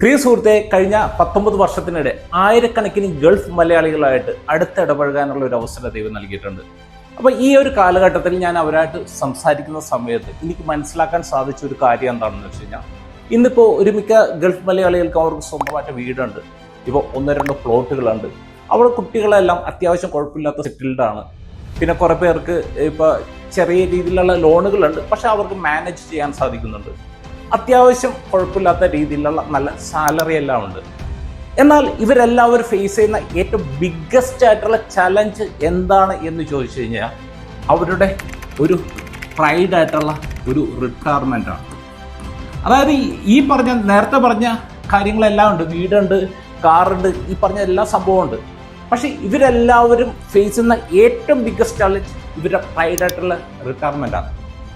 പ്രിയ സുഹൃത്തെ, കഴിഞ്ഞ 19 വർഷത്തിനിടെ ആയിരക്കണക്കിന് ഗൾഫ് മലയാളികളായിട്ട് അടുത്തിടപഴകാനുള്ള ഒരു അവസരം ദൈവം നൽകിയിട്ടുണ്ട്. അപ്പോൾ ഈ ഒരു കാലഘട്ടത്തിൽ ഞാൻ അവരായിട്ട് സംസാരിക്കുന്ന സമയത്ത് എനിക്ക് മനസ്സിലാക്കാൻ സാധിച്ച ഒരു കാര്യം എന്താണെന്ന് വെച്ച് കഴിഞ്ഞാൽ, ഇന്നിപ്പോൾ ഒരുമിക്ക ഗൾഫ് മലയാളികൾക്ക് അവർക്ക് സ്വന്തമായിട്ട് വീടുണ്ട്, ഇപ്പോൾ 1-2 പ്ലോട്ടുകളുണ്ട്, അവിടെ കുട്ടികളെല്ലാം അത്യാവശ്യം കുഴപ്പമില്ലാത്ത സെറ്റിൽഡാണ്. പിന്നെ കുറേ പേർക്ക് ഇപ്പോൾ ചെറിയ രീതിയിലുള്ള ലോണുകളുണ്ട്, പക്ഷെ അവർക്ക് മാനേജ് ചെയ്യാൻ സാധിക്കുന്നുണ്ട്. അത്യാവശ്യം കുഴപ്പമില്ലാത്ത രീതിയിലുള്ള നല്ല സാലറി എല്ലാം ഉണ്ട്. എന്നാൽ ഇവരെല്ലാവരും ഫേസ് ചെയ്യുന്ന ഏറ്റവും ബിഗ്ഗസ്റ്റ് ആയിട്ടുള്ള ചലഞ്ച് എന്താണ് എന്ന് ചോദിച്ചു കഴിഞ്ഞാൽ, അവരുടെ ഒരു പ്രൈഡായിട്ടുള്ള ഒരു റിട്ടയർമെൻ്റ് ആണ്. അതായത് ഈ പറഞ്ഞ നേരത്തെ പറഞ്ഞ കാര്യങ്ങളെല്ലാം ഉണ്ട്, വീടുണ്ട്, കാറുണ്ട്, ഈ പറഞ്ഞ എല്ലാ സംഭവമുണ്ട്. പക്ഷെ ഇവരെല്ലാവരും ഫേസ് ചെയ്യുന്ന ഏറ്റവും ബിഗ്ഗസ്റ്റ് ചലഞ്ച് ഇവരുടെ പ്രൈഡായിട്ടുള്ള റിട്ടയർമെൻ്റ് ആണ്.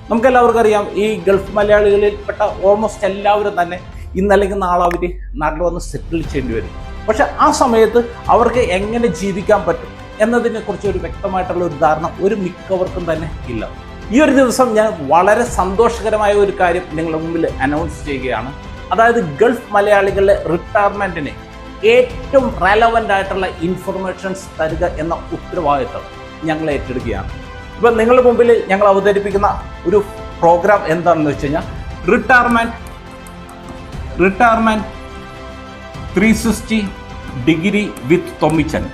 നമുക്കെല്ലാവർക്കും അറിയാം, ഈ ഗൾഫ് മലയാളികളിൽപ്പെട്ട ഓൾമോസ്റ്റ് എല്ലാവരും തന്നെ ഇന്നല്ലെങ്കിൽ നാളെ അവർ നാട്ടിൽ വന്ന് സെറ്റിൽ ചെയ്യേണ്ടി വരും. പക്ഷെ ആ സമയത്ത് അവർക്ക് എങ്ങനെ ജീവിക്കാൻ പറ്റും എന്നതിനെ കുറിച്ച് ഒരു വ്യക്തമായിട്ടുള്ള ഒരു ധാരണ ഒരു മിക്കവർക്കും തന്നെ ഇല്ല. ഈ ഒരു ദിവസം ഞാൻ വളരെ സന്തോഷകരമായ ഒരു കാര്യം നിങ്ങളുടെ മുമ്പിൽ അനൗൺസ് ചെയ്യുകയാണ്. അതായത് ഗൾഫ് മലയാളികളുടെ റിട്ടയർമെന്റിന് ഏറ്റവും റെലവൻ്റ് ആയിട്ടുള്ള ഇൻഫർമേഷൻസ് തരിക എന്ന ഉത്തരവാദിത്തം ഞങ്ങൾ ഏറ്റെടുക്കുകയാണ്. ഇപ്പം നിങ്ങളുടെ മുമ്പിൽ ഞങ്ങൾ അവതരിപ്പിക്കുന്ന ഒരു പ്രോഗ്രാം എന്താണെന്ന് വെച്ച് കഴിഞ്ഞാൽ, റിട്ടയർമെന്റ് 360 ഡിഗ്രി വിത്ത് തൊമ്മിച്ചൻ.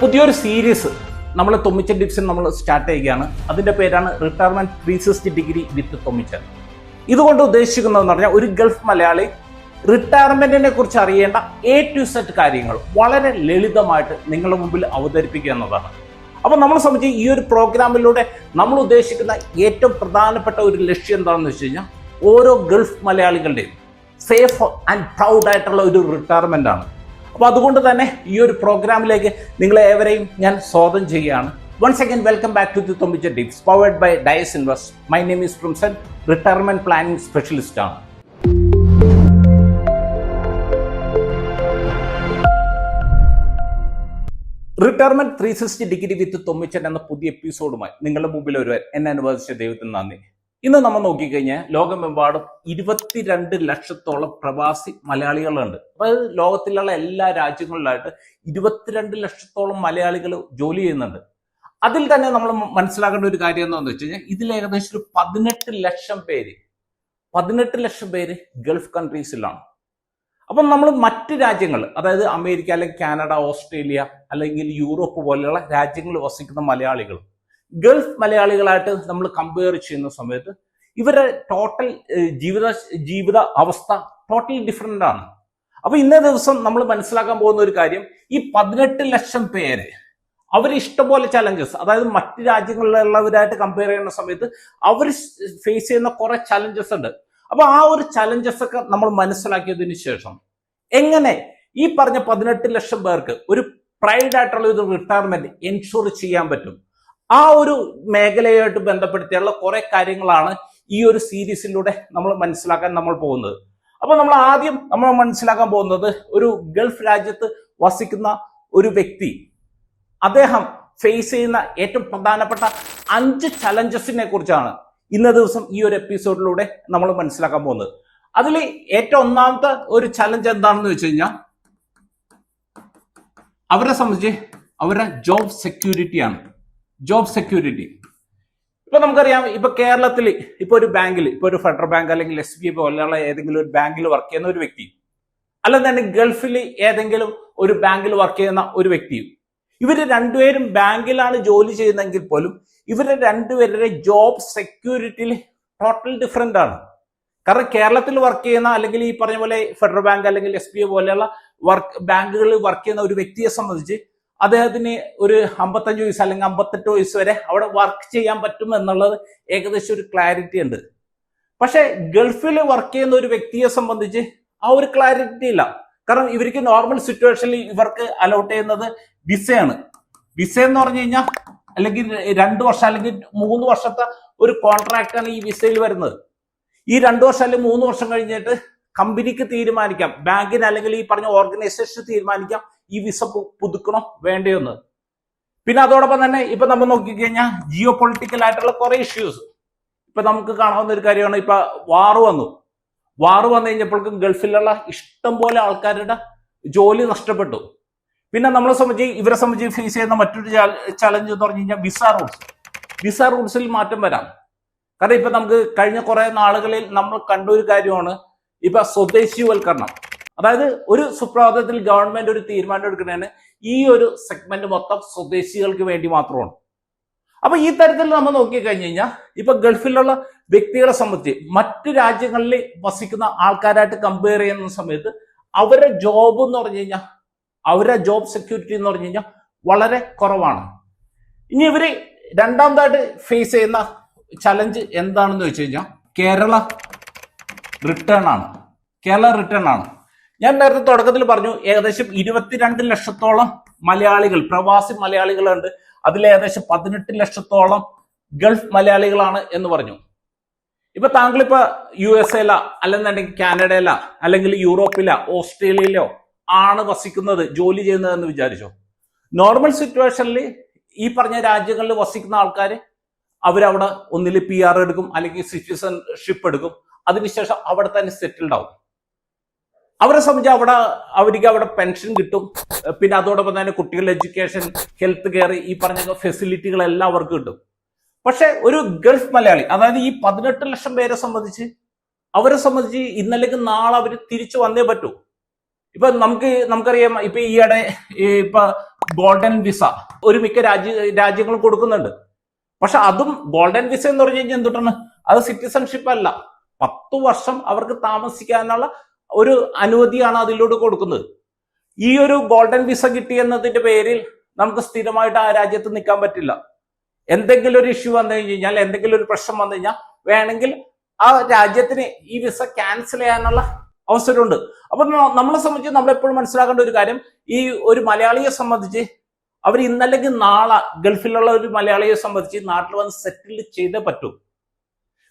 പുതിയൊരു സീരീസ് നമ്മൾ തൊമ്മിച്ചൻ ടിപ്സിൽ നമ്മൾ സ്റ്റാർട്ട് ചെയ്യുകയാണ്. അതിൻ്റെ പേരാണ് റിട്ടയർമെന്റ് 360 ഡിഗ്രി വിത്ത് തൊമ്മിച്ചൻ. ഇതുകൊണ്ട് ഉദ്ദേശിക്കുന്നതെന്ന് പറഞ്ഞാൽ, ഒരു ഗൾഫ് മലയാളി റിട്ടയർമെന്റിനെ കുറിച്ച് അറിയേണ്ട A to Z കാര്യങ്ങൾ വളരെ ലളിതമായിട്ട് നിങ്ങളുടെ മുമ്പിൽ അവതരിപ്പിക്കുക എന്നതാണ്. അപ്പോൾ നമ്മളെ സംബന്ധിച്ച് ഈ ഒരു പ്രോഗ്രാമിലൂടെ നമ്മൾ ഉദ്ദേശിക്കുന്ന ഏറ്റവും പ്രധാനപ്പെട്ട ഒരു ലക്ഷ്യം എന്താണെന്ന് വെച്ച് കഴിഞ്ഞാൽ, ഓരോ ഗൾഫ് മലയാളികളുടെയും സേഫ് ആൻഡ് പ്രൗഡ് ആയിട്ടുള്ള ഒരു റിട്ടയർമെന്റ് ആണ്. അപ്പോൾ അതുകൊണ്ട് തന്നെ ഈ ഒരു പ്രോഗ്രാമിലേക്ക് നിങ്ങളെ ഏവരെയും ഞാൻ സ്വാഗതം ചെയ്യുകയാണ്. Once again, welcome back to the Tombicha Tips, powered by Dice Invest. My name is Prumsen, retirement planning specialist ആണ്. റിട്ടയർമെന്റ് 360 ഡിഗ്രി വിത്ത് തൊമ്മിച്ചൻ എന്ന പുതിയ എപ്പിസോഡുമായി നിങ്ങളുടെ മുമ്പിൽ വരുവാൻ എന്നെ അനുവദിച്ച ദൈവത്തിന് നന്ദി. ഇന്ന് നമ്മൾ നോക്കിക്കഴിഞ്ഞാൽ ലോകമെമ്പാടും 22 ലക്ഷത്തോളം പ്രവാസി മലയാളികളുണ്ട്. അതായത് ലോകത്തിലുള്ള എല്ലാ രാജ്യങ്ങളിലായിട്ട് 22 ലക്ഷത്തോളം മലയാളികൾ ജോലി ചെയ്യുന്നുണ്ട്. അതിൽ തന്നെ നമ്മൾ മനസ്സിലാക്കേണ്ട ഒരു കാര്യം എന്താണെന്ന് വെച്ച് കഴിഞ്ഞാൽ, ഇതിൽ ഏകദേശം ഒരു 18 ലക്ഷം പേര് ഗൾഫ് കൺട്രീസിലാണ്. അപ്പം നമ്മൾ മറ്റ് രാജ്യങ്ങൾ, അതായത് അമേരിക്ക അല്ലെങ്കിൽ കാനഡ, ഓസ്ട്രേലിയ അല്ലെങ്കിൽ യൂറോപ്പ് പോലെയുള്ള രാജ്യങ്ങളിൽ വസിക്കുന്ന മലയാളികൾ ഗൾഫ് മലയാളികളായിട്ട് നമ്മൾ കമ്പയർ ചെയ്യുന്ന സമയത്ത് ഇവരുടെ ടോട്ടൽ ജീവിത അവസ്ഥ ടോട്ടലി ഡിഫറെൻ്റ് ആണ്. അപ്പോൾ ഇന്നേ ദിവസം നമ്മൾ മനസ്സിലാക്കാൻ പോകുന്ന ഒരു കാര്യം, ഈ 18 ലക്ഷം പേര് അവർ ഇഷ്ടംപോലെ ചലഞ്ചസ്, അതായത് മറ്റ് രാജ്യങ്ങളിലുള്ളവരായിട്ട് കമ്പയർ ചെയ്യുന്ന സമയത്ത് അവർ ഫേസ് ചെയ്യുന്ന കുറെ ചലഞ്ചസ് ഉണ്ട്. അപ്പൊ ആ ഒരു ചലഞ്ചസ് ഒക്കെ നമ്മൾ മനസ്സിലാക്കിയതിനു ശേഷം എങ്ങനെ ഈ പറഞ്ഞ 18 ലക്ഷം പേർക്ക് ഒരു പ്രൈഡ് ആയിട്ടുള്ള ഒരു റിട്ടയർമെന്റ് എൻഷുർ ചെയ്യാൻ പറ്റും, ആ ഒരു മേഖലയായിട്ട് ബന്ധപ്പെടുത്തിയുള്ള കുറെ കാര്യങ്ങളാണ് ഈ ഒരു സീരീസിലൂടെ നമ്മൾ മനസ്സിലാക്കാൻ നമ്മൾ പോകുന്നത്. അപ്പൊ നമ്മൾ ആദ്യം മനസ്സിലാക്കാൻ പോകുന്നത്, ഒരു ഗൾഫ് രാജ്യത്ത് വസിക്കുന്ന ഒരു വ്യക്തി അദ്ദേഹം ഫേസ് ചെയ്യുന്ന ഏറ്റവും പ്രധാനപ്പെട്ട 5 ചലഞ്ചസിനെ കുറിച്ചാണ് ഇന്ന ദിവസം ഈ ഒരു എപ്പിസോഡിലൂടെ നമ്മൾ മനസ്സിലാക്കാൻ പോകുന്നത്. അതിൽ ഏറ്റവും ഒന്നാമത്തെ ഒരു ചലഞ്ച് എന്താണെന്ന് വെച്ച് കഴിഞ്ഞാൽ, അവരെ സംബന്ധിച്ച് അവരുടെ ജോബ് സെക്യൂരിറ്റി ആണ്. ജോബ് സെക്യൂരിറ്റി ഇപ്പൊ നമുക്കറിയാം, ഇപ്പൊ കേരളത്തിൽ ഇപ്പൊ ഒരു ബാങ്കിൽ, ഇപ്പൊ ഒരു ഫെഡറൽ ബാങ്ക് അല്ലെങ്കിൽ SBI പോലെയുള്ള ഏതെങ്കിലും ഒരു ബാങ്കിൽ വർക്ക് ചെയ്യുന്ന ഒരു വ്യക്തി, അല്ലെങ്കിൽ തന്നെ ഗൾഫിൽ ഏതെങ്കിലും ഒരു ബാങ്കിൽ വർക്ക് ചെയ്യുന്ന ഒരു വ്യക്തിയും, ഇവര് രണ്ടുപേരും ബാങ്കിലാണ് ജോലി ചെയ്യുന്നതെങ്കിൽ പോലും ഇവരുടെ രണ്ടുപേരുടെ ജോബ് സെക്യൂരിറ്റിയിൽ ടോട്ടൽ ഡിഫറെന്റ് ആണ്. കാരണം കേരളത്തിൽ വർക്ക് ചെയ്യുന്ന, അല്ലെങ്കിൽ ഈ പറഞ്ഞ പോലെ ഫെഡറൽ ബാങ്ക് അല്ലെങ്കിൽ SBI പോലെയുള്ള ബാങ്കുകളിൽ വർക്ക് ചെയ്യുന്ന ഒരു വ്യക്തിയെ സംബന്ധിച്ച് അദ്ദേഹത്തിന് ഒരു 55 വയസ്സ് അല്ലെങ്കിൽ 58 വയസ്സ് വരെ അവിടെ വർക്ക് ചെയ്യാൻ പറ്റും എന്നുള്ളത് ഏകദേശം ഒരു ക്ലാരിറ്റി ഉണ്ട്. പക്ഷെ ഗൾഫിൽ വർക്ക് ചെയ്യുന്ന ഒരു വ്യക്തിയെ സംബന്ധിച്ച് ആ ഒരു ക്ലാരിറ്റി ഇല്ല. കാരണം ഇവർക്ക് നോർമൽ സിറ്റുവേഷനിൽ ഇവർക്ക് അലോട്ട് ചെയ്യുന്നത് വിസയാണ്. വിസ എന്ന് പറഞ്ഞു കഴിഞ്ഞാൽ അല്ലെങ്കിൽ 2 വർഷം അല്ലെങ്കിൽ 3 വർഷത്തെ ഒരു കോൺട്രാക്ട് ആണ് ഈ വിസയിൽ വരുന്നത്. ഈ 2 വർഷം അല്ലെങ്കിൽ 3 വർഷം കഴിഞ്ഞിട്ട് കമ്പനിക്ക് തീരുമാനിക്കാം, ബാങ്കിന് അല്ലെങ്കിൽ ഈ പറഞ്ഞ ഓർഗനൈസേഷൻ തീരുമാനിക്കാം ഈ വിസ പുതുക്കണോ വേണ്ടയോന്ന്. പിന്നെ അതോടൊപ്പം തന്നെ ഇപ്പൊ നമ്മൾ നോക്കിക്കഴിഞ്ഞാൽ ജിയോ പൊളിറ്റിക്കൽ ആയിട്ടുള്ള കുറെ ഇഷ്യൂസ് ഇപ്പൊ നമുക്ക് കാണാവുന്ന ഒരു കാര്യമാണ്. ഇപ്പൊ വാർ വന്നു, വാറ് വന്നു കഴിഞ്ഞപ്പോഴേക്കും ഗൾഫിലുള്ള ഇഷ്ടം പോലെ ആൾക്കാരുടെ ജോലി നഷ്ടപ്പെട്ടു. പിന്നെ ഇവരെ സംബന്ധിച്ച് ഫേസ് ചെയ്യുന്ന മറ്റൊരു ചലഞ്ച് എന്ന് പറഞ്ഞു കഴിഞ്ഞാൽ വിസ റൂൾസിൽ മാറ്റം വരാം. കാരണം ഇപ്പൊ നമുക്ക് കഴിഞ്ഞ കുറെ നാളുകളിൽ നമ്മൾ കണ്ട ഒരു കാര്യമാണ് ഇപ്പൊ സ്വദേശിവൽക്കരണം. അതായത് ഒരു സുപ്രഭാതത്തിൽ ഗവൺമെന്റ് ഒരു തീരുമാനം എടുക്കുന്നതിന് ഈ ഒരു സെഗ്മെന്റ് മൊത്തം സ്വദേശികൾക്ക് വേണ്ടി മാത്രമാണ്. അപ്പൊ ഈ തരത്തിൽ നമ്മൾ നോക്കിക്കഴിഞ്ഞു കഴിഞ്ഞാൽ ഇപ്പൊ ഗൾഫിലുള്ള വ്യക്തികളെ സംബന്ധിച്ച് മറ്റു രാജ്യങ്ങളിൽ വസിക്കുന്ന ആൾക്കാരായിട്ട് കമ്പയർ ചെയ്യുന്ന സമയത്ത് അവരുടെ ജോബ് എന്ന് പറഞ്ഞു കഴിഞ്ഞാൽ അവരുടെ ജോബ് സെക്യൂരിറ്റി എന്ന് പറഞ്ഞു കഴിഞ്ഞാൽ വളരെ കുറവാണ്. ഇനി ഇവര് രണ്ടാമതായിട്ട് ഫേസ് ചെയ്യുന്ന ചലഞ്ച് എന്താണെന്ന് വെച്ച് കഴിഞ്ഞാൽ കേരള റിട്ടേൺ ആണ്. ഞാൻ നേരത്തെ തുടക്കത്തിൽ പറഞ്ഞു ഏകദേശം 22 ലക്ഷത്തോളം മലയാളികൾ, പ്രവാസി മലയാളികളുണ്ട്. അതിൽ ഏകദേശം 18 ലക്ഷത്തോളം ഗൾഫ് മലയാളികളാണ് എന്ന് പറഞ്ഞു. ഇപ്പൊ താങ്കളിപ്പോ USA അല്ലെന്നുണ്ടെങ്കിൽ കാനഡയില അല്ലെങ്കിൽ യൂറോപ്പിലോ ഓസ്ട്രേലിയയിലോ ആണ് വസിക്കുന്നത്, ജോലി ചെയ്യുന്നത് എന്ന് വിചാരിച്ചോ. നോർമൽ സിറ്റുവേഷനിൽ ഈ പറഞ്ഞ രാജ്യങ്ങളിൽ വസിക്കുന്ന ആൾക്കാർ അവരവിടെ ഒന്നിൽ PR എടുക്കും അല്ലെങ്കിൽ സിറ്റിസൺഷിപ്പ് എടുക്കും. അതിനുശേഷം അവിടെ തന്നെ സെറ്റിൽഡ് ആവും. അവരെ സംബന്ധിച്ച് അവർക്ക് അവിടെ പെൻഷൻ കിട്ടും. പിന്നെ അതോടൊപ്പം തന്നെ കുട്ടികളുടെ എഡ്യൂക്കേഷൻ, ഹെൽത്ത് കെയർ, ഈ പറഞ്ഞ ഫെസിലിറ്റികളെല്ലാം അവർക്ക് കിട്ടും. പക്ഷെ ഒരു ഗൾഫ് മലയാളി, അതായത് ഈ 18 ലക്ഷം പേരെ അവരെ സംബന്ധിച്ച് ഇന്നലേക്ക് നാളെ അവർ തിരിച്ചു വന്നേ പറ്റൂ. ഇപ്പൊ നമുക്കറിയാം ഇപ്പൊ ഈയിടെ ഇപ്പൊ ഗോൾഡൻ വിസ ഒരു മിക്ക രാജ്യങ്ങളും കൊടുക്കുന്നുണ്ട്. പക്ഷെ അതും ഗോൾഡൻ വിസ എന്ന് പറഞ്ഞു കഴിഞ്ഞാൽ എന്തുട്ടാണ്, അത് സിറ്റിസൺഷിപ്പ് അല്ല. 10 വർഷം അവർക്ക് താമസിക്കാനുള്ള ഒരു അനുമതിയാണ് അതിലൂടെ കൊടുക്കുന്നത്. ഈ ഒരു ഗോൾഡൻ വിസ കിട്ടിയെന്നതിന്റെ പേരിൽ നമുക്ക് സ്ഥിരമായിട്ട് ആ രാജ്യത്ത് നിൽക്കാൻ പറ്റില്ല. എന്തെങ്കിലും ഒരു ഇഷ്യൂ വന്നു കഴിഞ്ഞാൽ, എന്തെങ്കിലും ഒരു പ്രശ്നം വന്നു കഴിഞ്ഞാൽ വേണമെങ്കിൽ ആ രാജ്യത്തിന് ഈ വിസ ക്യാൻസൽ ചെയ്യാനുള്ള അവസരമുണ്ട്. അപ്പൊ നമ്മളെ സംബന്ധിച്ച് നമ്മൾ എപ്പോഴും മനസ്സിലാക്കേണ്ട ഒരു കാര്യം, ഈ ഒരു മലയാളിയെ സംബന്ധിച്ച് അവർ ഇന്നല്ലെങ്കിൽ നാളെ ഗൾഫിലുള്ള ഒരു മലയാളിയെ സംബന്ധിച്ച് നാട്ടിൽ വന്ന് സെറ്റിൽ ചെയ്തേ പറ്റൂ.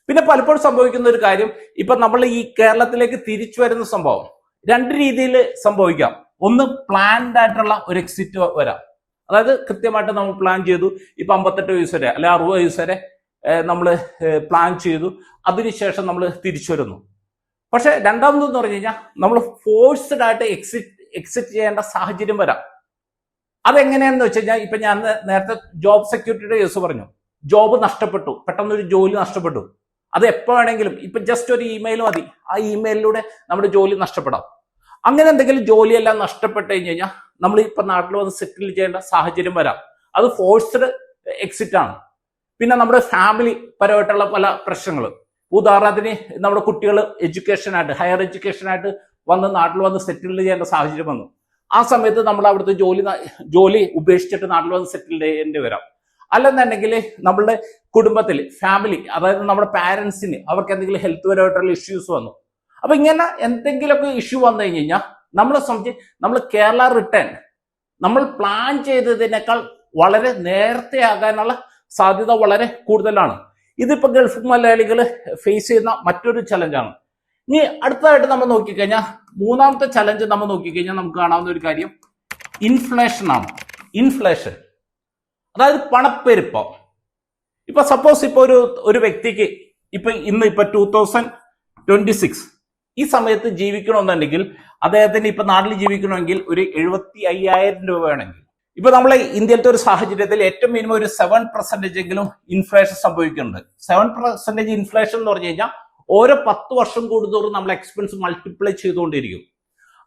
പിന്നെ പലപ്പോഴും സംഭവിക്കുന്ന ഒരു കാര്യം, ഇപ്പൊ നമ്മൾ ഈ കേരളത്തിലേക്ക് തിരിച്ചു വരുന്ന സംഭവം 2 രീതിയിൽ സംഭവിക്കാം. ഒന്ന് പ്ലാൻഡ് ആയിട്ടുള്ള ഒരു എക്സിറ്റ് വരാം. അതായത് കൃത്യമായിട്ട് നമ്മൾ പ്ലാൻ ചെയ്തു, ഇപ്പൊ 58 വയസ്സ് വരെ അല്ലെ 60 വയസ്സ് വരെ നമ്മൾ പ്ലാൻ ചെയ്തു, അതിനുശേഷം നമ്മൾ തിരിച്ചു വരുന്നു. പക്ഷെ രണ്ടാമതെന്ന് പറഞ്ഞു കഴിഞ്ഞാൽ നമ്മൾ ഫോഴ്സ്ഡ് ആയിട്ട് എക്സിറ്റ് ചെയ്യേണ്ട സാഹചര്യം വരാം. അതെങ്ങനെയാന്ന് വെച്ച് കഴിഞ്ഞാൽ ഇപ്പൊ ഞാൻ നേരത്തെ ജോബ് സെക്യൂരിറ്റിയുടെ കേസ് പറഞ്ഞു. ജോബ് നഷ്ടപ്പെട്ടു, പെട്ടെന്നൊരു ജോലി നഷ്ടപ്പെട്ടു. അത് എപ്പോ വേണമെങ്കിലും ഇപ്പൊ ജസ്റ്റ് ഒരു ഇമെയിൽ മതി, ആ ഇമെയിലിലൂടെ നമ്മുടെ ജോലി നഷ്ടപ്പെടാം. അങ്ങനെ എന്തെങ്കിലും ജോലിയെല്ലാം നഷ്ടപ്പെട്ട് കഴിഞ്ഞാൽ നമ്മൾ ഇപ്പൊ നാട്ടിൽ വന്ന് സെറ്റിൽ ചെയ്യേണ്ട സാഹചര്യം വരാം. അത് ഫോഴ്സ്ഡ് എക്സിറ്റ് ആണ്. പിന്നെ നമ്മുടെ ഫാമിലി പരമായിട്ടുള്ള പല പ്രശ്നങ്ങളും, ഉദാഹരണത്തിന് നമ്മുടെ കുട്ടികൾ എഡ്യൂക്കേഷനായിട്ട്, ഹയർ എഡ്യൂക്കേഷനായിട്ട് നാട്ടിൽ വന്ന് സെറ്റിൽ ചെയ്യേണ്ട സാഹചര്യം വന്നു. ആ സമയത്ത് നമ്മൾ അവിടുത്തെ ജോലി ഉപേക്ഷിച്ചിട്ട് നാട്ടിൽ വന്ന് സെറ്റിൽ ചെയ്യേണ്ടി വരാം. അല്ലെന്നുണ്ടെങ്കിൽ നമ്മളുടെ കുടുംബത്തിൽ ഫാമിലി, അതായത് നമ്മുടെ പാരന്റ്സിന് അവർക്ക് എന്തെങ്കിലും ഹെൽത്ത് പരമായിട്ടുള്ള ഇഷ്യൂസ് വന്നു. അപ്പൊ ഇങ്ങനെ എന്തെങ്കിലുമൊക്കെ ഇഷ്യൂ വന്നു കഴിഞ്ഞാൽ നമ്മളെ സംബന്ധിച്ച് നമ്മൾ കേരള റിട്ടേൺ നമ്മൾ പ്ലാൻ ചെയ്തതിനേക്കാൾ വളരെ നേരത്തെ ആകാനുള്ള സാധ്യത വളരെ കൂടുതലാണ്. ഇതിപ്പോ ഗൾഫ് മലയാളികൾ ഫേസ് ചെയ്യുന്ന മറ്റൊരു ചലഞ്ചാണ്. ഇനി അടുത്തതായിട്ട് നമ്മൾ നോക്കിക്കഴിഞ്ഞാൽ മൂന്നാമത്തെ ചലഞ്ച് നമ്മൾ നോക്കിക്കഴിഞ്ഞാൽ നമുക്ക് കാണാവുന്ന ഒരു കാര്യം ഇൻഫ്ലേഷൻ ആണ്. ഇൻഫ്ലേഷൻ അതായത് പണപ്പെരുപ്പം. ഇപ്പൊ സപ്പോസ് ഇപ്പൊ ഒരു വ്യക്തിക്ക് ഇപ്പൊ 2026 ഈ സമയത്ത് ജീവിക്കണമെന്നുണ്ടെങ്കിൽ അദ്ദേഹത്തിന് ഇപ്പൊ നാട്ടിൽ ജീവിക്കണമെങ്കിൽ ഒരു 75,000 രൂപ വേണമെങ്കിൽ, ഇപ്പൊ നമ്മളെ ഇന്ത്യയിലത്തെ ഒരു സാഹചര്യത്തിൽ ഏറ്റവും മിനിമം ഒരു 7% എങ്കിലും ഇൻഫ്ലേഷൻ സംഭവിക്കുന്നുണ്ട്. 7% ഇൻഫ്ലേഷൻ എന്ന് പറഞ്ഞു കഴിഞ്ഞാൽ ഓരോ 10 വർഷം കൂടുന്തോറും നമ്മൾ എക്സ്പെൻസ് മൾട്ടിപ്ലൈ ചെയ്തുകൊണ്ടിരിക്കും.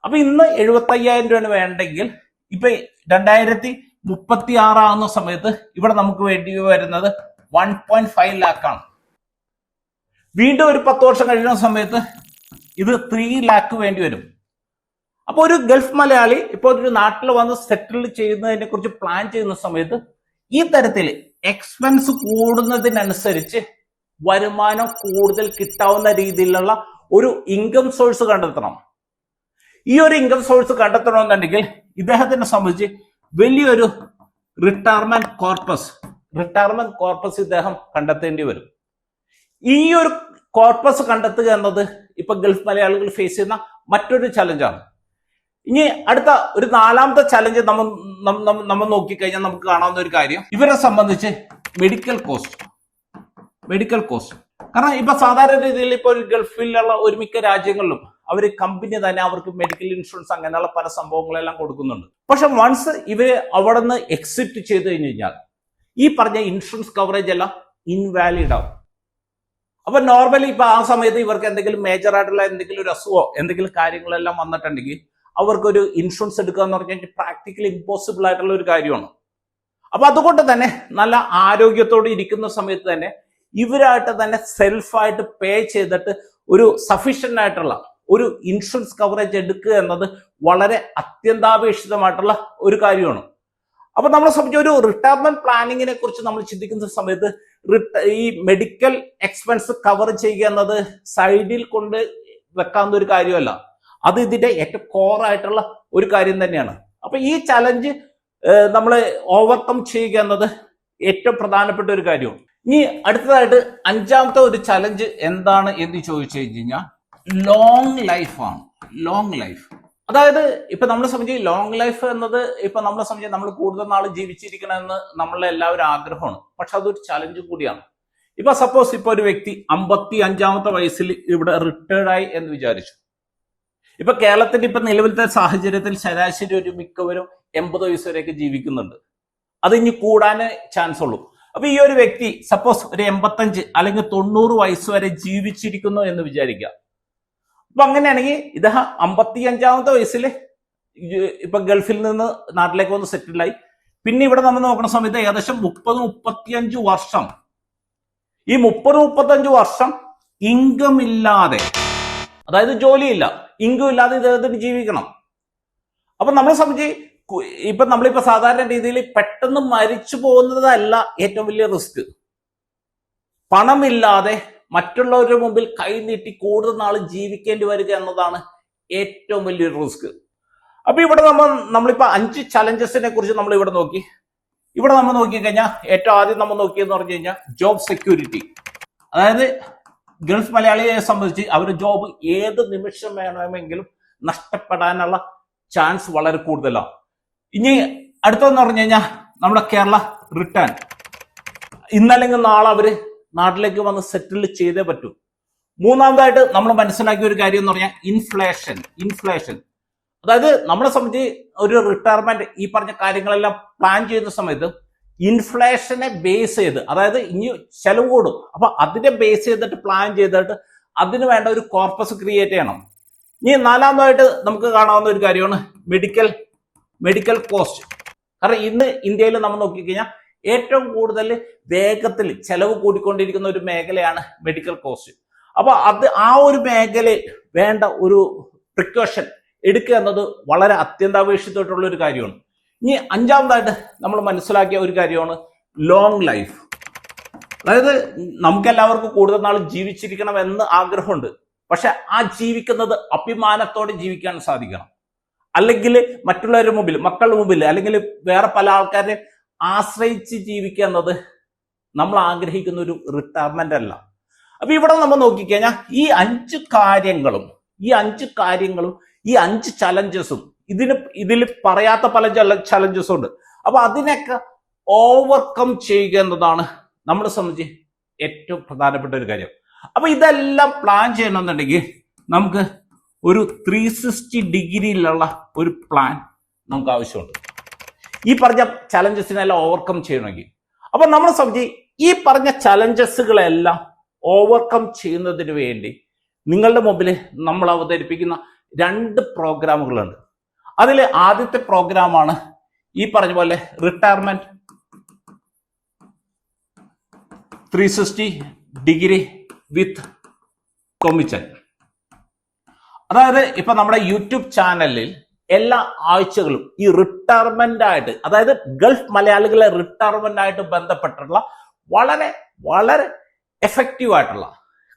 അപ്പൊ ഇന്ന് 75,000 രൂപയാണ് വേണ്ടെങ്കിൽ ഇപ്പൊ 2036 ആകുന്ന സമയത്ത് ഇവിടെ നമുക്ക് വേണ്ടി വരുന്നത് 1.5 ലാഖാണ്. വീണ്ടും ഒരു 10 വർഷം കഴിയുന്ന സമയത്ത് ഇത് 3 ലാഖ് വേണ്ടി വരും. അപ്പൊ ഒരു ഗൾഫ് മലയാളി ഇപ്പോൾ ഒരു നാട്ടിൽ വന്ന് സെറ്റിൽ ചെയ്യുന്നതിനെ കുറിച്ച് പ്ലാൻ ചെയ്യുന്ന സമയത്ത് ഈ തരത്തിൽ എക്സ്പെൻസ് കൂടുന്നതിനനുസരിച്ച് വരുമാനം കൂടുതൽ കിട്ടാവുന്ന രീതിയിലുള്ള ഒരു ഇൻകം സോഴ്സ് കണ്ടെത്തണം. ഈ ഒരു ഇൻകം സോഴ്സ് കണ്ടെത്തണമെന്നുണ്ടെങ്കിൽ ഇദ്ദേഹത്തിനെ സംബന്ധിച്ച് വലിയൊരു റിട്ടയർമെന്റ് കോർപ്പസ് ഇദ്ദേഹം കണ്ടെത്തേണ്ടി വരും. ഈ ഒരു കോർപ്പസ് കണ്ടെത്തുക എന്നത് ഇപ്പൊ ഗൾഫ് മലയാളികൾ ഫേസ് ചെയ്യുന്ന മറ്റൊരു ചലഞ്ചാണ്. ഇനി അടുത്ത ഒരു 4ാമത്തെ ചലഞ്ച് നമ്മൾ നോക്കിക്കഴിഞ്ഞാൽ നമുക്ക് കാണാവുന്ന ഒരു കാര്യം, ഇവരെ സംബന്ധിച്ച് മെഡിക്കൽ കോസ്റ്റ്. കാരണം ഇപ്പൊ സാധാരണ രീതിയിൽ ഇപ്പൊ ഒരു ഗൾഫിലുള്ള ഒരു മിക്ക രാജ്യങ്ങളിലും അവർ കമ്പനി തന്നെ അവർക്ക് മെഡിക്കൽ ഇൻഷുറൻസ് അങ്ങനെയുള്ള പല സംഭവങ്ങളെല്ലാം കൊടുക്കുന്നുണ്ട്. പക്ഷെ വൺസ് ഇവര് അവിടെ നിന്ന് എക്സിറ്റ് ചെയ്ത് കഴിഞ്ഞു കഴിഞ്ഞാൽ ഈ പറഞ്ഞ ഇൻഷുറൻസ് കവറേജ് എല്ലാം ഇൻവാലിഡ് ആവും. അപ്പൊ നോർമലി ഇപ്പൊ ആ സമയത്ത് ഇവർക്ക് എന്തെങ്കിലും മേജർ ആയിട്ടുള്ള എന്തെങ്കിലും ഒരു അസുഖമോ എന്തെങ്കിലും കാര്യങ്ങളെല്ലാം വന്നിട്ടുണ്ടെങ്കിൽ അവർക്കൊരു ഇൻഷുറൻസ് എടുക്കുക എന്ന് പറഞ്ഞാൽ പ്രാക്ടിക്കലി ഇമ്പോസിബിൾ ആയിട്ടുള്ള ഒരു കാര്യമാണ്. അപ്പൊ അതുകൊണ്ട് തന്നെ നല്ല ആരോഗ്യത്തോടെ ഇരിക്കുന്ന സമയത്ത് തന്നെ ഇവരായിട്ട് തന്നെ സെൽഫായിട്ട് പേ ചെയ്തിട്ട് ഒരു സഫീഷ്യന്റ് ആയിട്ടുള്ള ഒരു ഇൻഷുറൻസ് കവറേജ് എടുക്കുക എന്നത് വളരെ അത്യന്താപേക്ഷിതമായിട്ടുള്ള ഒരു കാര്യമാണ്. അപ്പൊ നമ്മളെ സംബന്ധിച്ച് ഒരു റിട്ടയർമെന്റ് പ്ലാനിങ്ങിനെ കുറിച്ച് നമ്മൾ ചിന്തിക്കുന്ന സമയത്ത് ഈ മെഡിക്കൽ എക്സ്പെൻസ് കവർ ചെയ്യുക എന്നത് സൈഡിൽ കൊണ്ട് വെക്കാവുന്ന ഒരു കാര്യമല്ല, അത് ഇതിന്റെ ഏറ്റവും കോർ ആയിട്ടുള്ള ഒരു കാര്യം തന്നെയാണ്. അപ്പൊ ഈ ചലഞ്ച് നമ്മൾ ഓവർകം ചെയ്യുക എന്നത് ഏറ്റവും പ്രധാനപ്പെട്ട ഒരു കാര്യമാണ്. ഇനി അടുത്തതായിട്ട് അഞ്ചാമത്തെ ഒരു ചലഞ്ച് എന്താണ് എന്ന് ചോദിച്ചു കഴിഞ്ഞാൽ ലോങ് ലൈഫാണ്. ലോങ് ലൈഫ് അതായത് ഇപ്പൊ നമ്മളെ സംബന്ധിച്ച് ലോങ് ലൈഫ് എന്നത് ഇപ്പൊ നമ്മളെ സംബന്ധിച്ച് നമ്മൾ കൂടുതൽ നാൾ ജീവിച്ചിരിക്കണമെന്ന് നമ്മളെ എല്ലാവരും ആഗ്രഹമാണ്. പക്ഷെ അതൊരു ചലഞ്ച് കൂടിയാണ്. ഇപ്പൊ സപ്പോസ് ഇപ്പൊ ഒരു വ്യക്തി 55-ാമത്തെ വയസ്സിൽ ഇവിടെ റിട്ടയർഡ് ആയി എന്ന് വിചാരിച്ചു. ഇപ്പൊ കേരളത്തിന്റെ ഇപ്പൊ നിലവിലത്തെ സാഹചര്യത്തിൽ ശരാശരി ഒരു മിക്കവരും 80 വയസ്സ് വരെയൊക്കെ ജീവിക്കുന്നുണ്ട്. അത് ഇനി കൂടാനേ ചാൻസ് ഉള്ളൂ. അപ്പൊ ഈ ഒരു വ്യക്തി സപ്പോസ് ഒരു 85 അല്ലെങ്കിൽ 90 വയസ്സ് വരെ ജീവിച്ചിരിക്കുന്നു എന്ന് വിചാരിക്കുക. അപ്പൊ അങ്ങനെയാണെങ്കിൽ ഇദ്ദേഹം 55-ാമത്തെ വയസ്സിൽ ഇപ്പൊ ഗൾഫിൽ നിന്ന് നാട്ടിലേക്ക് വന്ന് സെറ്റിലായി. പിന്നെ ഇവിടെ നമ്മൾ നോക്കുന്ന സമയത്ത് ഏകദേശം 30-35 വർഷം, ഈ 30-35 വർഷം ഇൻകം ഇല്ലാതെ, അതായത് ജോലിയില്ല, ഇൻകം ഇല്ലാതെ ഇദ്ദേഹത്തിന് ജീവിക്കണം. അപ്പൊ നമ്മളെ സംബന്ധിച്ച് ഇപ്പൊ നമ്മളിപ്പോ സാധാരണ രീതിയിൽ പെട്ടെന്ന് മരിച്ചു പോകുന്നതല്ല ഏറ്റവും വലിയ റിസ്ക്. പണമില്ലാതെ മറ്റുള്ളവരുടെ മുമ്പിൽ കൈനീട്ടി കൂടുതൽ നാൾ ജീവിക്കേണ്ടി വരിക എന്നതാണ് ഏറ്റവും വലിയൊരു റിസ്ക്. അപ്പൊ ഇവിടെ നമ്മളിപ്പോ 5 ചലഞ്ചസിനെ കുറിച്ച് നമ്മൾ ഇവിടെ നോക്കി. ഇവിടെ നമ്മൾ നോക്കിക്കഴിഞ്ഞാൽ ഏറ്റവും ആദ്യം നമ്മൾ നോക്കിയെന്ന് പറഞ്ഞു കഴിഞ്ഞാൽ ജോബ് സെക്യൂരിറ്റി. അതായത് ഗൾഫ് മലയാളിയെ സംബന്ധിച്ച് അവർ ജോബ് ഏത് നിമിഷം വേണമെങ്കിലും നഷ്ടപ്പെടാനുള്ള ചാൻസ് വളരെ കൂടുതലാണ്. ഇനി അടുത്തെന്ന് പറഞ്ഞു കഴിഞ്ഞാൽ നമ്മുടെ കേരള റിട്ടേൺ. ഇന്നല്ലെങ്കിൽ നാളെ അവര് നാട്ടിലേക്ക് വന്ന് സെറ്റിൽ ചെയ്തേ പറ്റൂ. മൂന്നാമതായിട്ട് നമ്മൾ മനസ്സിലാക്കിയ ഒരു കാര്യം എന്ന് പറഞ്ഞാൽ ഇൻഫ്ലേഷൻ. അതായത് നമ്മളെ സംബന്ധിച്ച് ഒരു റിട്ടയർമെന്റ് ഈ പറഞ്ഞ കാര്യങ്ങളെല്ലാം പ്ലാൻ ചെയ്യുന്ന സമയത്ത് ഇൻഫ്ലേഷനെ ബേസ് ചെയ്ത്, അതായത് ഇനി ചെലവ് കൂടും, അപ്പൊ അതിനെ ബേസ് ചെയ്തിട്ട് പ്ലാൻ ചെയ്തിട്ട് അതിന് വേണ്ട ഒരു കോർപ്പസ് ക്രിയേറ്റ് ചെയ്യണം. ഇനി നാലാമതായിട്ട് നമുക്ക് കാണാവുന്ന ഒരു കാര്യമാണ് മെഡിക്കൽ കോസ്റ്റ്. കാരണം ഇന്ന് ഇന്ത്യയിൽ നമ്മൾ നോക്കിക്കഴിഞ്ഞാൽ ഏറ്റവും കൂടുതൽ വേഗത്തിൽ ചെലവ് കൂടിക്കൊണ്ടിരിക്കുന്ന ഒരു മേഖലയാണ് മെഡിക്കൽ കോസ്റ്റ്. അപ്പൊ ആ ഒരു മേഖലയിൽ വേണ്ട ഒരു പ്രിക്കോഷൻ എടുക്കുക എന്നത് വളരെ അത്യന്താപേക്ഷിതമായിട്ടുള്ള ഒരു കാര്യമാണ്. ഇനി അഞ്ചാമതായിട്ട് നമ്മൾ മനസ്സിലാക്കിയ ഒരു കാര്യമാണ് ലോങ് ലൈഫ്. അതായത് നമുക്കെല്ലാവർക്കും കൂടുതൽ നാൾ ജീവിച്ചിരിക്കണം എന്ന് ആഗ്രഹമുണ്ട്. പക്ഷെ ആ ജീവിക്കുന്നത് അഭിമാനത്തോടെ ജീവിക്കാൻ സാധിക്കണം. അല്ലെങ്കിൽ മറ്റുള്ളവരുടെ മുമ്പിൽ, മക്കളുടെ മുമ്പിൽ, അല്ലെങ്കിൽ വേറെ പല ആൾക്കാരെ ആശ്രയിച്ച് ജീവിക്കുക എന്നത് നമ്മൾ ആഗ്രഹിക്കുന്ന ഒരു റിട്ടയർമെന്റ് അല്ല. അപ്പൊ ഇവിടെ നമ്മൾ നോക്കിക്കഴിഞ്ഞാൽ ഈ 5 കാര്യങ്ങളും ഈ 5 ചലഞ്ചസും ഇതിൽ പറയാത്ത പല ചലഞ്ചസും ഉണ്ട്. അപ്പൊ അതിനൊക്കെ ഓവർകം ചെയ്യുക എന്നതാണ് നമ്മളെ സംബന്ധിച്ച് ഏറ്റവും പ്രധാനപ്പെട്ട ഒരു കാര്യം. അപ്പൊ ഇതെല്ലാം പ്ലാൻ ചെയ്യണമെന്നുണ്ടെങ്കിൽ നമുക്ക് ഒരു 360 ഡിഗ്രിയിലുള്ള ഒരു പ്ലാൻ നമുക്ക് ആവശ്യമുണ്ട് ഈ പറഞ്ഞ ചലഞ്ചസിനെല്ലാം ഓവർകം ചെയ്യണമെങ്കിൽ. അപ്പൊ നമ്മളെ സംബന്ധിച്ച് ഈ പറഞ്ഞ ചലഞ്ചസുകളെല്ലാം ഓവർകം ചെയ്യുന്നതിന് വേണ്ടി നിങ്ങളുടെ മുമ്പിൽ നമ്മൾ അവതരിപ്പിക്കുന്ന 2 പ്രോഗ്രാമുകളുണ്ട്. അതിൽ ആദ്യത്തെ പ്രോഗ്രാമാണ് ഈ പറഞ്ഞ പോലെ റിട്ടയർമെന്റ് 360 ഡിഗ്രി വിത്ത് ടോമിച്ചൻ. അതായത് ഇപ്പൊ നമ്മുടെ യൂട്യൂബ് ചാനലിൽ എല്ലാ ആഴ്ചകളും ഈ റിട്ടയർമെന്റ് ആയിട്ട്, അതായത് ഗൾഫ് മലയാളികളെ റിട്ടയർമെന്റ് ആയിട്ട് ബന്ധപ്പെട്ടുള്ള വളരെ വളരെ എഫക്റ്റീവ് ആയിട്ടുള്ള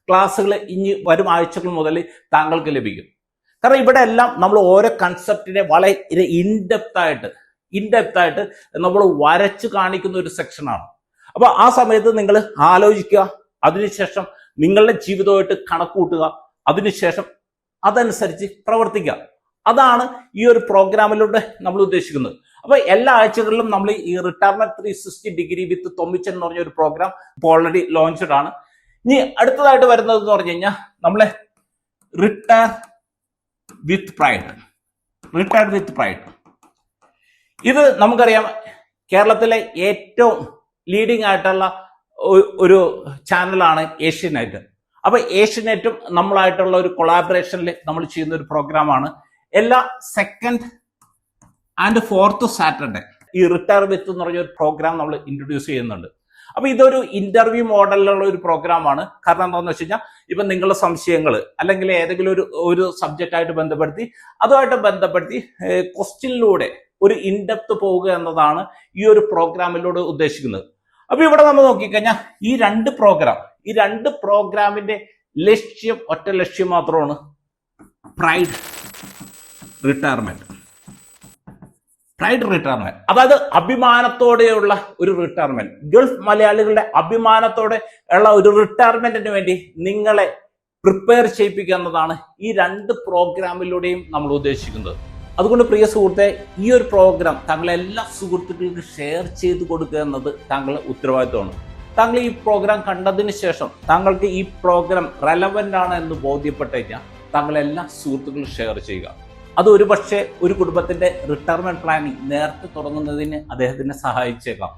ക്ലാസ്സുകൾ ഇനി വരും ആഴ്ചകൾ മുതൽ താങ്കൾക്ക് ലഭിക്കും. കാരണം ഇവിടെ എല്ലാം നമ്മൾ ഓരോ കൺസെപ്റ്റിനെ വളരെ ഇൻഡെപ്ത് ആയിട്ട് നമ്മൾ വരച്ച് കാണിക്കുന്ന ഒരു സെക്ഷനാണ്. അപ്പൊ ആ സമയത്ത് നിങ്ങൾ ആലോചിക്കുക, അതിനുശേഷം നിങ്ങളുടെ ജീവിതമായിട്ട് കണക്കൂട്ടുക, അതിനുശേഷം അതനുസരിച്ച് പ്രവർത്തിക്കുക. അതാണ് ഈ ഒരു പ്രോഗ്രാമിലൂടെ നമ്മൾ ഉദ്ദേശിക്കുന്നത്. അപ്പൊ എല്ലാ ആഴ്ചകളിലും നമ്മൾ ഈ റിട്ടയർമെന്റ് 360 ഡിഗ്രി വിത്ത് ടോമിച്ചൻ എന്ന് പറഞ്ഞ ഒരു പ്രോഗ്രാം ഇപ്പോൾ ഓൾറെഡി ലോഞ്ച്ഡ് ആണ്. ഇനി അടുത്തതായിട്ട് വരുന്നത് എന്ന് പറഞ്ഞു കഴിഞ്ഞാൽ നമ്മളെ റിട്ടയർ വിത്ത് പ്രൈഡ്. ഇത് നമുക്കറിയാം കേരളത്തിലെ ഏറ്റവും ലീഡിംഗ് ആയിട്ടുള്ള ഒരു ചാനലാണ് ഏഷ്യാനെറ്റ്. അപ്പൊ ഏഷ്യാനെറ്റും നമ്മളായിട്ടുള്ള ഒരു കൊളാബറേഷനിൽ നമ്മൾ ചെയ്യുന്ന ഒരു പ്രോഗ്രാമാണ് എല്ലാ സെക്കൻഡ് ആൻഡ് ഫോർത്ത് സാറ്റർഡേ ഈ റിട്ടയർ വിത്ത് എന്ന് പറഞ്ഞ ഒരു പ്രോഗ്രാം നമ്മൾ ഇൻട്രൊഡ്യൂസ് ചെയ്യുന്നുണ്ട്. അപ്പൊ ഇതൊരു ഇന്റർവ്യൂ മോഡലിലുള്ള ഒരു പ്രോഗ്രാമാണ്. കാരണം എന്താണെന്ന് വെച്ച് കഴിഞ്ഞാൽ ഇപ്പൊ നിങ്ങളുടെ സംശയങ്ങൾ അല്ലെങ്കിൽ ഏതെങ്കിലും ഒരു സബ്ജക്റ്റ് ആയിട്ട് ബന്ധപ്പെടുത്തി ക്വസ്റ്റ്യനിലൂടെ ഒരു ഇൻഡെപ്ത് പോവുക എന്നതാണ് ഈ ഒരു പ്രോഗ്രാമിലൂടെ ഉദ്ദേശിക്കുന്നത്. അപ്പൊ ഇവിടെ നമ്മൾ നോക്കിക്കഴിഞ്ഞാൽ ഈ രണ്ട് പ്രോഗ്രാമിന്റെ ഒറ്റ ലക്ഷ്യം മാത്രമാണ് പ്രൈഡ് റിട്ടയർമെന്റ്. അതായത് അഭിമാനത്തോടെയുള്ള ഒരു റിട്ടയർമെന്റ്, ഗൾഫ് മലയാളികളുടെ അഭിമാനത്തോടെ ഉള്ള ഒരു റിട്ടയർമെന്റിന് വേണ്ടി നിങ്ങളെ പ്രിപ്പയർ ചെയ്യിപ്പിക്കുക എന്നതാണ് ഈ രണ്ട് പ്രോഗ്രാമിലൂടെയും നമ്മൾ ഉദ്ദേശിക്കുന്നത്. അതുകൊണ്ട് പ്രിയ സുഹൃത്തെ, ഈ ഒരു പ്രോഗ്രാം താങ്കളെ എല്ലാ സുഹൃത്തുക്കൾക്കും ഷെയർ ചെയ്ത് കൊടുക്കുക എന്നത് താങ്കളുടെ ഉത്തരവാദിത്വമാണ്. താങ്കൾ ഈ പ്രോഗ്രാം കണ്ടതിന് ശേഷം താങ്കൾക്ക് ഈ പ്രോഗ്രാം റെലവൻ്റ് ആണ് എന്ന് ബോധ്യപ്പെട്ട് കഴിഞ്ഞാൽ താങ്കൾ എല്ലാ സുഹൃത്തുക്കളും ഷെയർ ചെയ്യുക. അത് ഒരു പക്ഷേ ഒരു കുടുംബത്തിന്റെ റിട്ടയർമെന്റ് പ്ലാനിങ് നേരത്തെ തുടങ്ങുന്നതിന് അദ്ദേഹത്തിനെ സഹായിച്ചേക്കാം.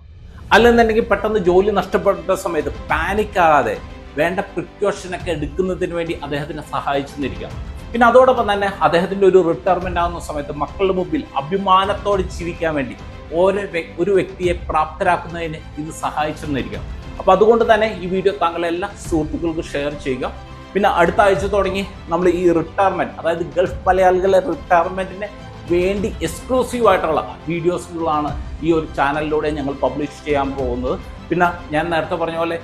അല്ലെന്നുണ്ടെങ്കിൽ പെട്ടെന്ന് ജോലി നഷ്ടപ്പെട്ട സമയത്ത് പാനിക് ആകാതെ വേണ്ട പ്രിക്കോഷനൊക്കെ എടുക്കുന്നതിന് വേണ്ടി അദ്ദേഹത്തിനെ സഹായിച്ചെന്നിരിക്കാം. പിന്നെ അതോടൊപ്പം തന്നെ അദ്ദേഹത്തിന്റെ ഒരു റിട്ടയർമെന്റ് ആകുന്ന സമയത്ത് മക്കളുടെ മുമ്പിൽ അഭിമാനത്തോടെ ജീവിക്കാൻ വേണ്ടി ഒരു വ്യക്തിയെ പ്രാപ്തരാക്കുന്നതിന് ഇത് സഹായിച്ചെന്നിരിക്കാം. അപ്പൊ അതുകൊണ്ട് തന്നെ ഈ വീഡിയോ താങ്കളെല്ലാ സുഹൃത്തുക്കൾക്കും ഷെയർ ചെയ്യുക. പിന്നെ അടുത്ത ആഴ്ച തുടങ്ങി നമ്മൾ ഈ റിട്ടയർമെന്റ്, അതായത് ഗൾഫ് മലയാളികളെ റിട്ടയർമെന്റിന് വേണ്ടി എക്സ്ക്ലൂസീവ് ആയിട്ടുള്ള വീഡിയോസുകളാണ് ഈ ഒരു ചാനലിലൂടെ ഞങ്ങൾ പബ്ലിഷ് ചെയ്യാൻ പോകുന്നത്. പിന്നെ ഞാൻ നേരത്തെ പറഞ്ഞ പോലെ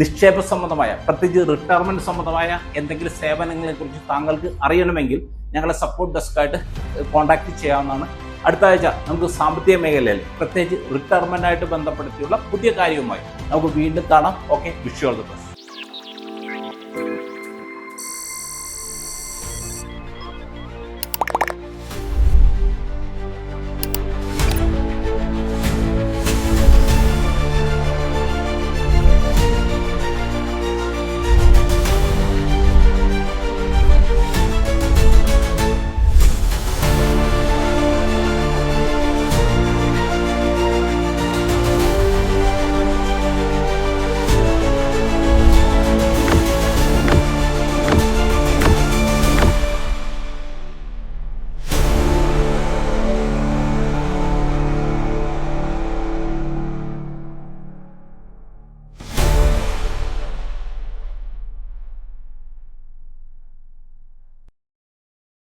നിക്ഷേപ സംബന്ധമായ, പ്രത്യേകിച്ച് റിട്ടയർമെന്റ് സംബന്ധമായ എന്തെങ്കിലും സേവനങ്ങളെ കുറിച്ച് താങ്കൾക്ക് അറിയണമെങ്കിൽ ഞങ്ങളെ സപ്പോർട്ട് ഡെസ്കായിട്ട് കോൺടാക്ട് ചെയ്യാവുന്നതാണ്. അടുത്ത ആഴ്ച നമുക്ക് സാമ്പത്തിക മേഖലയിൽ പ്രത്യേകിച്ച് റിട്ടയർമെന്റ് ആയിട്ട് ബന്ധപ്പെടുത്തിയുള്ള പുതിയ കാര്യവുമായി നമുക്ക് വീണ്ടും കാണാം. Okay, wish you all the best.